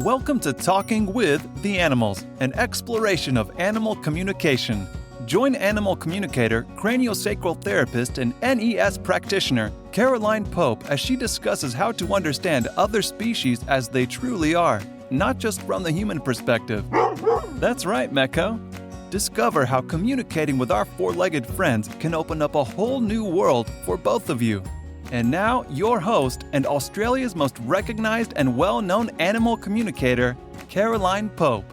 Welcome to Talking with the Animals, an exploration of animal communication. Join animal communicator, craniosacral therapist, and NES practitioner Caroline Pope as she discusses how to understand other species as they truly are, not just from the human perspective. That's right, Mecco. Discover how communicating with our four-legged friends can open up a whole new world for both of you. And now, your host and Australia's most recognized and well-known animal communicator, Caroline Pope.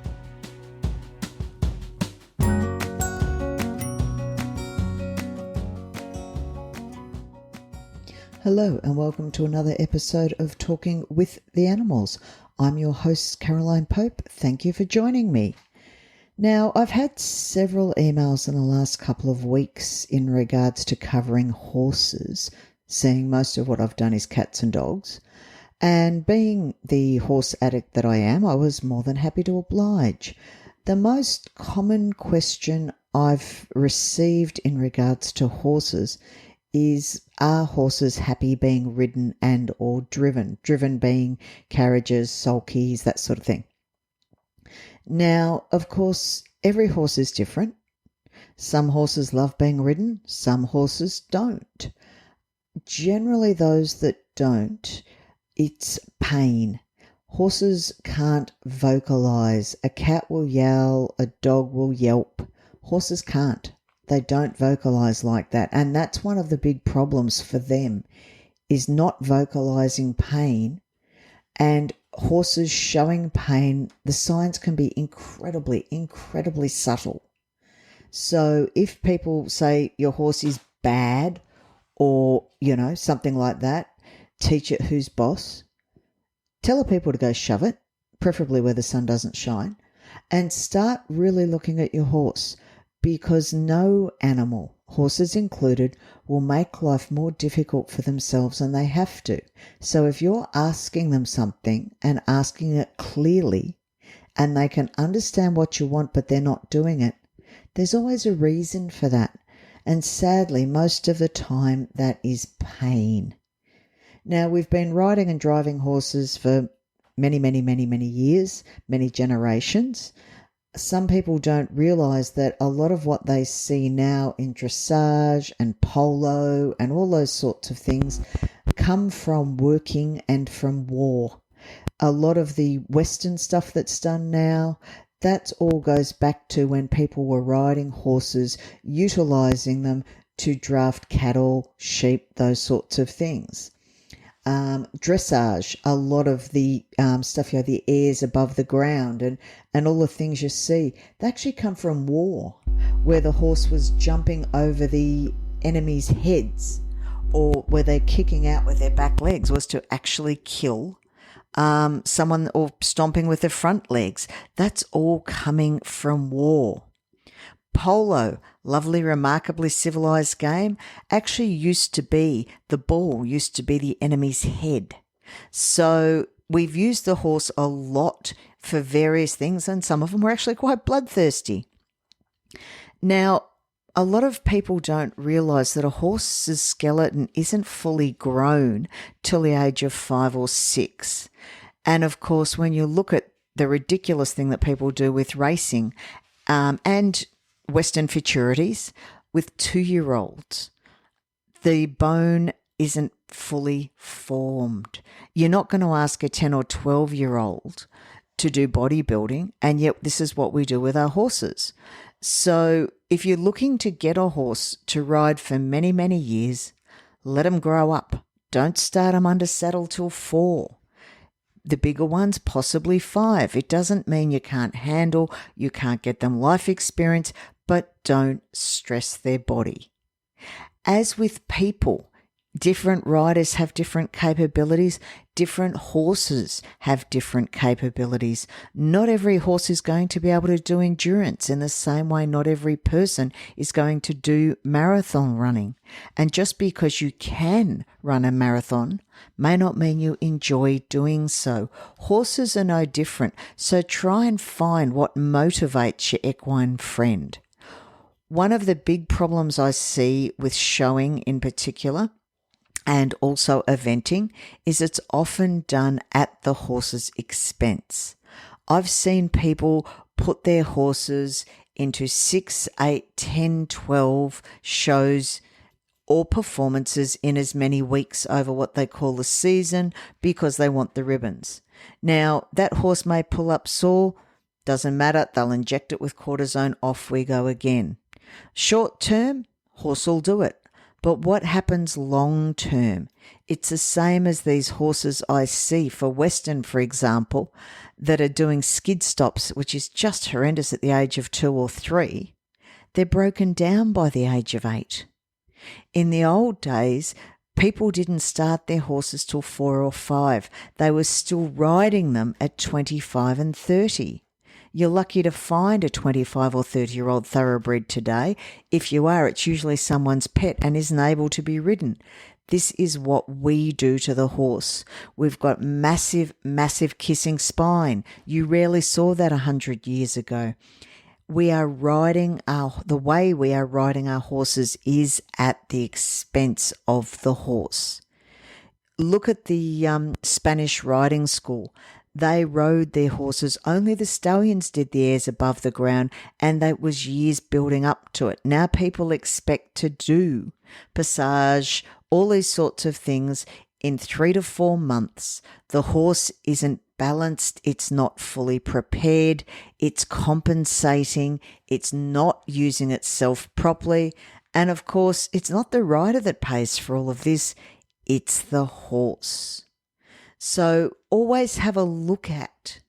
Hello and welcome to another episode of Talking with the Animals. I'm your host, Caroline Pope. Thank you for joining me. Now, I've had several emails in the last couple of weeks in regards to covering horses, seeing most of what I've done is cats and dogs. And being the horse addict that I am, I was more than happy to oblige. The most common question I've received in regards to horses is, are horses happy being ridden and or driven? Driven being carriages, sulkies, that sort of thing. Now, of course, every horse is different. Some horses love being ridden, some horses don't. Generally, those that don't, it's pain. Horses can't vocalize. A cat will yell, a dog will yelp. Horses can't. They don't vocalize like that. And that's one of the big problems for them, is not vocalizing pain. And horses showing pain, the signs can be incredibly subtle. So if people say your horse is bad, or, something like that, teach it who's boss. Tell the people to go shove it, preferably where the sun doesn't shine, and start really looking at your horse, because no animal, horses included, will make life more difficult for themselves than they have to. So if you're asking them something and asking it clearly, and they can understand what you want but they're not doing it, there's always a reason for that. And sadly, most of the time, that is pain. Now, we've been riding and driving horses for many years, many generations. Some people don't realise that a lot of what they see now in dressage and polo and all those sorts of things come from working and from war. A lot of the Western stuff that's done now, that all goes back to when people were riding horses, utilising them to draft cattle, sheep, those sorts of things. Dressage, a lot of the stuff, the airs above the ground and all the things you see, they actually come from war, where the horse was jumping over the enemy's heads, or where they're kicking out with their back legs was to actually kill someone, or stomping with their front legs. That's all coming from war. Polo, lovely, remarkably civilized game, actually used to be, the ball used to be the enemy's head. So we've used the horse a lot for various things, and some of them were actually quite bloodthirsty. Now, a lot of people don't realise that a horse's skeleton isn't fully grown till the age of 5 or 6. And of course, when you look at the ridiculous thing that people do with racing and Western futurities with 2-year-olds, the bone isn't fully formed. You're not going to ask a 10 or 12-year-old to do bodybuilding, and yet this is what we do with our horses. So if you're looking to get a horse to ride for many years, let them grow up. Don't start them under saddle till 4. The bigger ones, possibly 5. It doesn't mean you can't handle, you can't get them life experience, but don't stress their body. As with people, different riders have different capabilities. Different horses have different capabilities. Not every horse is going to be able to do endurance in the same way not every person is going to do marathon running. And just because you can run a marathon may not mean you enjoy doing so. Horses are no different, so try and find what motivates your equine friend. One of the big problems I see with showing in particular, and also eventing is it's often done at the horse's expense. I've seen people put their horses into 6, 8, 10, 12 shows or performances in as many weeks over what they call the season because they want the ribbons. Now, that horse may pull up sore, doesn't matter, they'll inject it with cortisone, off we go again. Short term, horse will do it. But what happens long term? It's the same as these horses I see for Western, for example, that are doing skid stops, which is just horrendous at the age of 2 or 3. They're broken down by the age of 8. In the old days, people didn't start their horses till 4 or 5. They were still riding them at 25 and 30. You're lucky to find a 25 or 30-year-old thoroughbred today. If you are, it's usually someone's pet and isn't able to be ridden. This is what we do to the horse. We've got massive, massive kissing spine. You rarely saw that 100 years ago. The way we are riding our horses is at the expense of the horse. Look at the Spanish riding school. They rode their horses. Only the stallions did the airs above the ground, and that was years building up to it. Now people expect to do passage, all these sorts of things in 3 to 4 months. The horse isn't balanced. It's not fully prepared. It's compensating. It's not using itself properly. And of course, it's not the rider that pays for all of this. It's the horse. So always have a look at,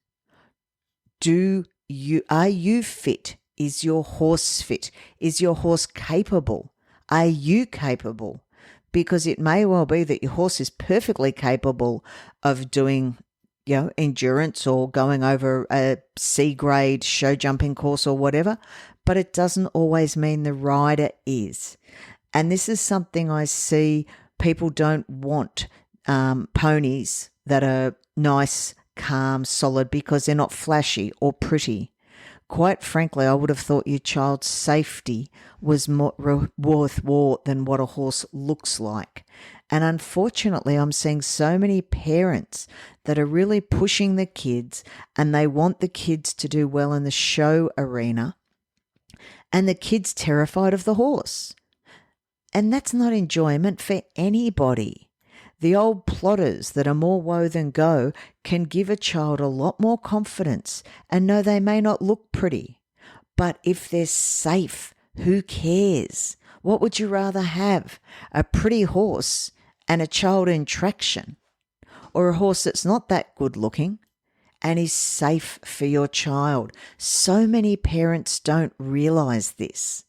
are you fit? Is your horse fit? Is your horse capable? Are you capable? Because it may well be that your horse is perfectly capable of doing, endurance or going over a C-grade show jumping course or whatever, but it doesn't always mean the rider is. And this is something I see people don't want ponies that are nice, calm, solid because they're not flashy or pretty. Quite frankly, I would have thought your child's safety was more worth more than what a horse looks like. And unfortunately, I'm seeing so many parents that are really pushing the kids and they want the kids to do well in the show arena, and the kid's terrified of the horse. And that's not enjoyment for anybody. The old plotters that are more woe than go can give a child a lot more confidence and know they may not look pretty. But if they're safe, who cares? What would you rather have? A pretty horse and a child in traction, or a horse that's not that good looking and is safe for your child? So many parents don't realize this.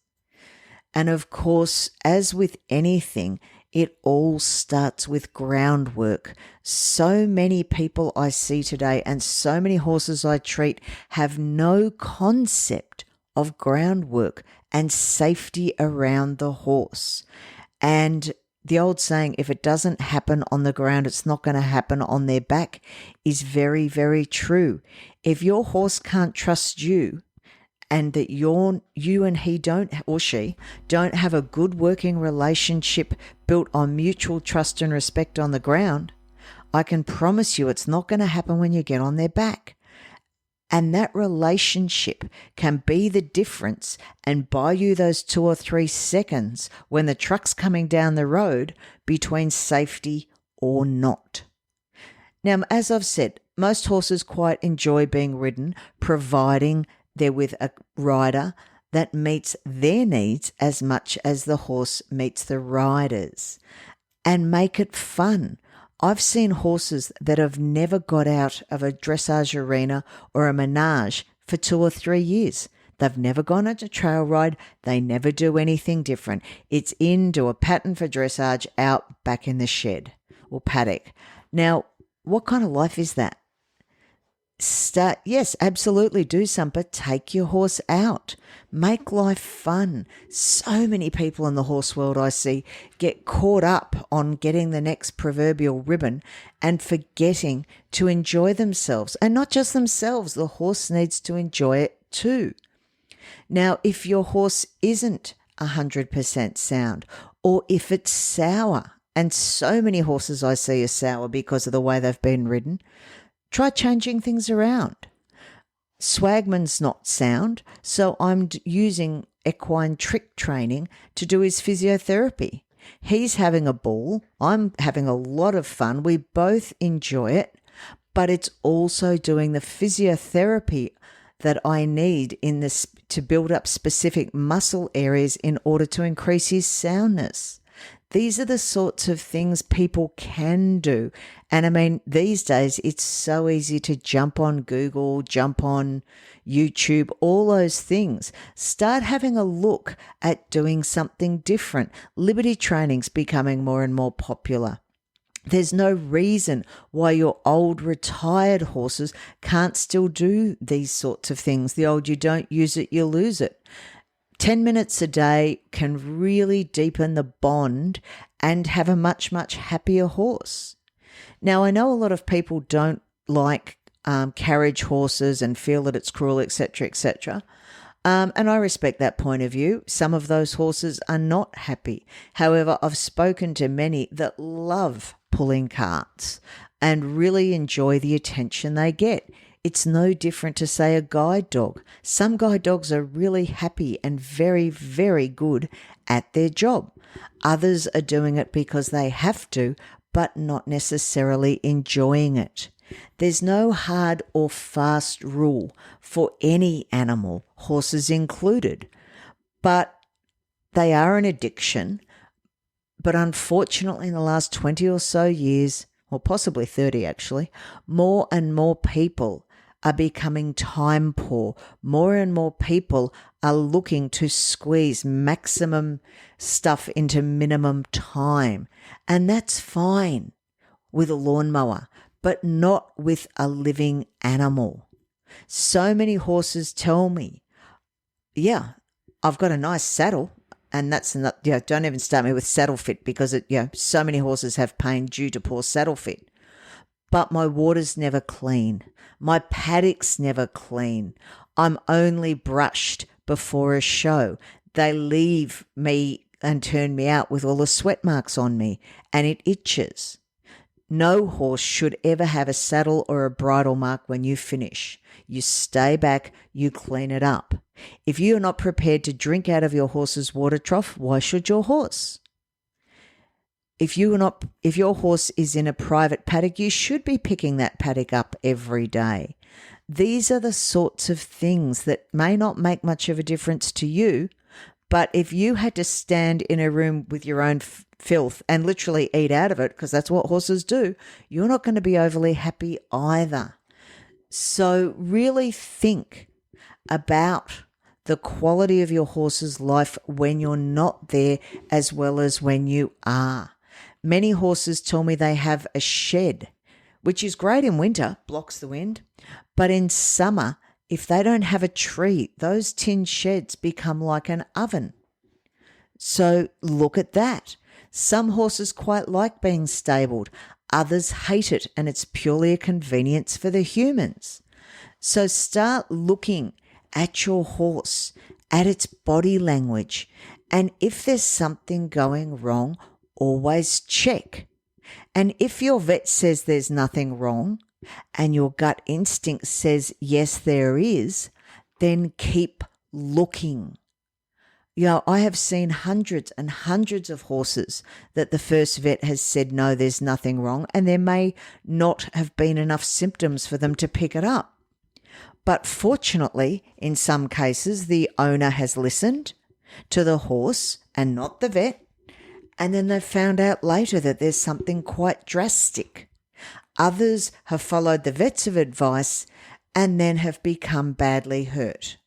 And of course, as with anything, it all starts with groundwork. So many people I see today and so many horses I treat have no concept of groundwork and safety around the horse. And the old saying, if it doesn't happen on the ground, it's not going to happen on their back, is very, very true. If your horse can't trust you, and that you and he don't, or she, don't have a good working relationship built on mutual trust and respect on the ground, I can promise you it's not going to happen when you get on their back. And that relationship can be the difference and buy you those 2 or 3 seconds when the truck's coming down the road between safety or not. Now, as I've said, most horses quite enjoy being ridden, providing they're with a rider that meets their needs as much as the horse meets the rider's, and make it fun. I've seen horses that have never got out of a dressage arena or a menage for 2 or 3 years. They've never gone on a trail ride. They never do anything different. It's in, do a pattern for dressage, out, back in the shed or paddock. Now, what kind of life is that? Yes, absolutely do some, but take your horse out. Make life fun. So many people in the horse world I see get caught up on getting the next proverbial ribbon and forgetting to enjoy themselves. And not just themselves, the horse needs to enjoy it too. Now, if your horse isn't 100% sound, or if it's sour And so many horses I see are sour because of the way they've been ridden. Try changing things around. Swagman's not sound, so I'm using equine trick training to do his physiotherapy. He's having a ball. I'm having a lot of fun. We both enjoy it, but it's also doing the physiotherapy that I need in this to build up specific muscle areas in order to increase his soundness. These are the sorts of things people can do. And I mean, these days it's so easy to jump on Google, jump on YouTube, all those things. Start having a look at doing something different. Liberty training's becoming more and more popular. There's no reason why your old retired horses can't still do these sorts of things. The old you don't use it, you lose it. 10 minutes a day can really deepen the bond and have a much, much happier horse. Now, I know a lot of people don't like carriage horses and feel that it's cruel, etc., etc. And I respect that point of view. Some of those horses are not happy. However, I've spoken to many that love pulling carts and really enjoy the attention they get. It's no different to, say, a guide dog. Some guide dogs are really happy and very, very good at their job. Others are doing it because they have to, but not necessarily enjoying it. There's no hard or fast rule for any animal, horses included, but they are an addiction. But unfortunately, in the last 20 or so years, or possibly 30 actually, more and more people are becoming time poor. More and more people are looking to squeeze maximum stuff into minimum time. And that's fine with a lawnmower, but not with a living animal. So many horses tell me, yeah, I've got a nice saddle. And that's not, don't even start me with saddle fit because so many horses have pain due to poor saddle fit. But my water's never clean. My paddock's never clean. I'm only brushed before a show. They leave me and turn me out with all the sweat marks on me, and it itches. No horse should ever have a saddle or a bridle mark when you finish. You stay back, you clean it up. If you are not prepared to drink out of your horse's water trough, why should your horse? If your horse is in a private paddock, you should be picking that paddock up every day. These are the sorts of things that may not make much of a difference to you, but if you had to stand in a room with your own filth and literally eat out of it, because that's what horses do, you're not going to be overly happy either. So really think about the quality of your horse's life when you're not there as well as when you are. Many horses tell me they have a shed, which is great in winter, blocks the wind, but in summer, if they don't have a tree, those tin sheds become like an oven. So look at that. Some horses quite like being stabled. Others hate it, and it's purely a convenience for the humans. So start looking at your horse, at its body language, and if there's something going wrong, always check. And if your vet says there's nothing wrong and your gut instinct says yes there is, then keep looking. I have seen hundreds and hundreds of horses that the first vet has said no, there's nothing wrong, and there may not have been enough symptoms for them to pick it up. But fortunately, in some cases, the owner has listened to the horse and not the vet, and then they've found out later that there's something quite drastic. Others have followed the vet's advice and then have become badly hurt.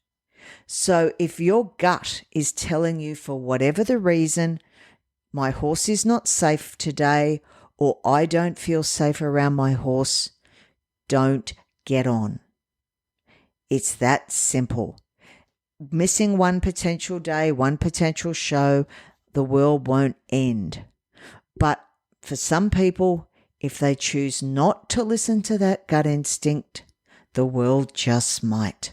So if your gut is telling you for whatever the reason, my horse is not safe today, or I don't feel safe around my horse, don't get on. It's that simple. Missing one potential day, one potential show, the world won't end. But for some people, if they choose not to listen to that gut instinct, the world just might.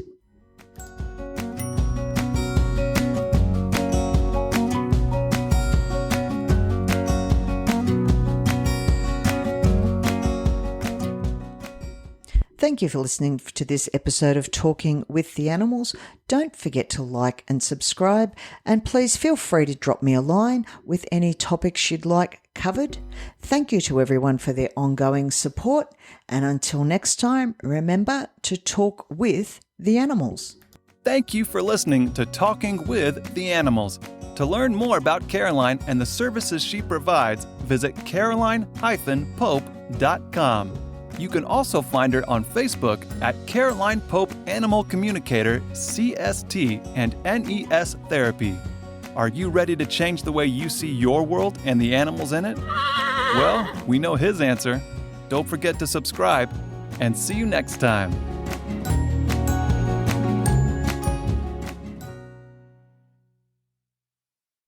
Thank you for listening to this episode of Talking with the Animals. Don't forget to like and subscribe, and please feel free to drop me a line with any topics you'd like covered. Thank you to everyone for their ongoing support, and until next time, remember to talk with the animals. Thank you for listening to Talking with the Animals. To learn more about Caroline and the services she provides, visit caroline-pope.com. You can also find her on Facebook at Caroline Pope Animal Communicator, CST, and NES Therapy. Are you ready to change the way you see your world and the animals in it? Well, we know his answer. Don't forget to subscribe, and see you next time.